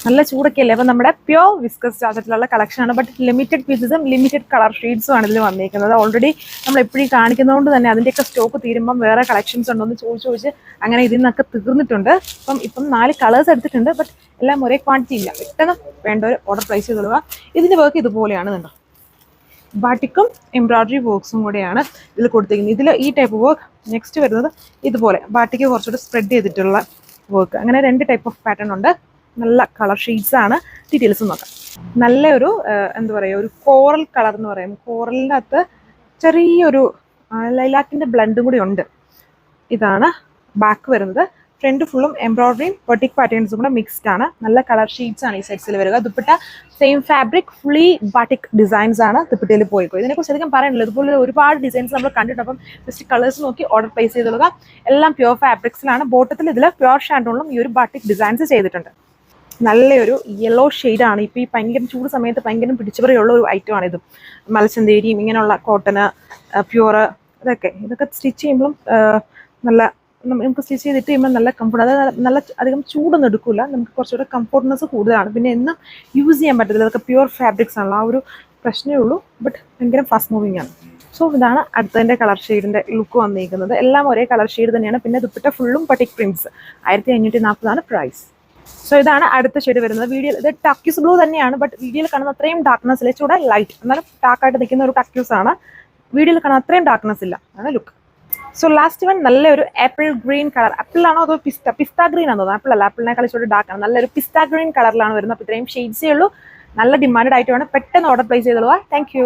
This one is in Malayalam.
നല്ല ചൂടൊക്കെ അല്ലേ. അപ്പം നമ്മുടെ പ്യോർ വിസ്കസ് ജാക്കറ്റിലുള്ള കളക്ഷനാണ്. ബട്ട് ലിമിറ്റഡ് പീസസും ലിമിറ്റഡ് കളർ ഷെയ്ഡ്സും ആണ് ഇതിൽ വന്നിരിക്കുന്നത്. ഓൾറെഡി നമ്മൾ എപ്പോഴും കാണിക്കുന്നതുകൊണ്ട് തന്നെ അതിൻ്റെയൊക്കെ സ്റ്റോക്ക് തീരുമ്പം വേറെ കളക്ഷൻസ് ഉണ്ടോ എന്ന് ചോദിച്ച് അങ്ങനെ ഇതിൽ നിന്നൊക്കെ തീർന്നിട്ടുണ്ട്. ഇപ്പം 4 കളേഴ്സ് എടുത്തിട്ടുണ്ട്. ബട്ട് എല്ലാം ഒരേ ക്വാണ്ടിറ്റി ഇല്ല. പെട്ടെന്ന് വേണ്ടവർ ഓർഡർ പ്ലേസ് ചെയ്ത് കൊടുക്കുക. ഇതിൻ്റെ വർക്ക് ഇതുപോലെയാണ് കണ്ടോ. ബാട്ടിക്കും എംബ്രോയിഡറി വർക്ക്സും കൂടെയാണ് ഇതിൽ കൊടുത്തിരിക്കുന്നത്. ഇതിൽ ഈ ടൈപ്പ് വർക്ക്. നെക്സ്റ്റ് വരുന്നത് ഇതുപോലെ ബാട്ടിക്ക് കുറച്ചുകൂടി സ്പ്രെഡ് ചെയ്തിട്ടുള്ള വർക്ക്. അങ്ങനെ 2 ടൈപ്പ് ഓഫ് പാറ്റേൺ ഉണ്ട്. നല്ല കളർ ഷെയ്ഡ്സ് ആണ്. ഡീറ്റെയിൽസ് നോക്കാം. നല്ലൊരു എന്താ പറയുക, ഒരു കോറൽ കളർ എന്ന് പറയും. കോറലിൻ്റെ അകത്ത് ചെറിയൊരു ലൈലാക്കിൻ്റെ ബ്ലണ്ടും കൂടി ഉണ്ട്. ഇതാണ് ബാക്ക് വരുന്നത്. ഫ്രണ്ട് ഫുള്ളും എംബ്രോയിഡറിയും ബട്ടിക് പാറ്റേൺസും കൂടെ മിക്സ്ഡ് ആണ്. നല്ല കളർ ഷീറ്റ്സ് ആണ് ഈ സെറ്റ്സിൽ വരിക. Dupatta same fabric, fully batik designs ആണ് ദുപ്പട്ടയിൽ പോയിക്കോ. ഇതിനെക്കുറിച്ച് അധികം പറയാനുള്ളത്. ഇതുപോലെ ഒരുപാട് ഡിസൈൻസ് നമ്മൾ കണ്ടിട്ട് അപ്പം ജസ്റ്റ് കളേഴ്സ് നോക്കി ഓർഡർ പ്ലേസ് ചെയ്ത് കൊടുക്കുക. എല്ലാം പ്യുവർ ഫാബ്രിക്സിലാണ്. ബോട്ടത്തിൽ ഇതിൽ പ്യുവർ ഷാൻഡോണിലും ഈ ഒരു ബാട്ടിക് ഡിസൈൻസ് ചെയ്തിട്ടുണ്ട്. നല്ലൊരു യെല്ലോ ഷെയ്ഡാണ്. ഇപ്പോൾ ഈ ഭയങ്കര ചൂട് സമയത്ത് ഭയങ്കര പിടിച്ചുപറിയുള്ള ഒരു ഐറ്റമാണ് ഇതും. മലച്ചന്തേരിയും ഇങ്ങനെയുള്ള കോട്ടന്, പ്യുവർ, ഇതൊക്കെ സ്റ്റിച്ച് ചെയ്യുമ്പോഴും നല്ല നമുക്ക് സ്റ്റിച്ച് ചെയ്തിട്ട് കഴിയുമ്പോൾ നല്ല കംഫർട്ട്. അതായത് നല്ല അധികം ചൂടൊന്നും എടുക്കില്ല. നമുക്ക് കുറച്ചുകൂടെ കംഫർട്ട്നെസ് കൂടുതലാണ്. പിന്നെ എന്നും യൂസ് ചെയ്യാൻ പറ്റത്തില്ല. അതൊക്കെ പ്യുവർ ഫാബ്രിക്സ് ആണല്ലോ. ആ ഒരു പ്രശ്നമേ ഉള്ളൂ. ബട്ട് ഭയങ്കര ഫാസ്റ്റ് മൂവിങ് ആണ്. സോ ഇതാണ് അടുത്തതിൻ്റെ കളർ ഷെയ്ഡിൻ്റെ ലുക്ക് വന്നിരിക്കുന്നത്. എല്ലാം ഒരേ കളർ ഷെയ്ഡ് തന്നെയാണ്. പിന്നെ ദുപ്പട്ട ഫുള്ളും ബട്ടിക് പ്രിൻറ്റ്സ്. 1540 പ്രൈസ്. സോ ഇതാണ് അടുത്ത ഷെയ്ഡ് വരുന്നത്. വീഡിയോയിൽ ഇത് ടക്യൂസ് ബ്ലൂ തന്നെയാണ്. ബട്ട് വീഡിയോയിൽ കാണുന്ന അത്രയും ഡാർക്ക്നെസ് ഇല്ല. ചൂടെ ലൈറ്റ്, എന്നാലും ഡാർക്കായിട്ട് നിൽക്കുന്ന ഒരു ടക്യൂസ് ആണ്. വീഡിയോയിൽ കാണുന്ന അത്രയും ഡാർക്ക്നെസ് ഇല്ല. അതാണ് ലുക്ക്. സോ ലാസ്റ്റ് വൺ നല്ലൊരു ആപ്പിൾ ഗ്രീൻ കളർ. ആപ്പിളാണോ അതോ പിസ്ത ഗ്രീൻ ആണോ? ആപ്പിൾ അല്ല, ആപ്പിളിനേക്കാൾ ഇച്ചിരി ഡാർക്ക് ആണ്. നല്ലൊരു പിസ്ത ഗ്രീൻ കളറിലാണ് വരുന്നത്. അപ്പോൾ ഇത്രയും ഷെയ്ഡ്സേ ഉള്ളൂ. നല്ല ഡിമാൻഡ് ആയിട്ടുമാണ്. പെട്ടെന്ന് ഓർഡർ പ്ലേസ് ചെയ്തോളുക. Thank U.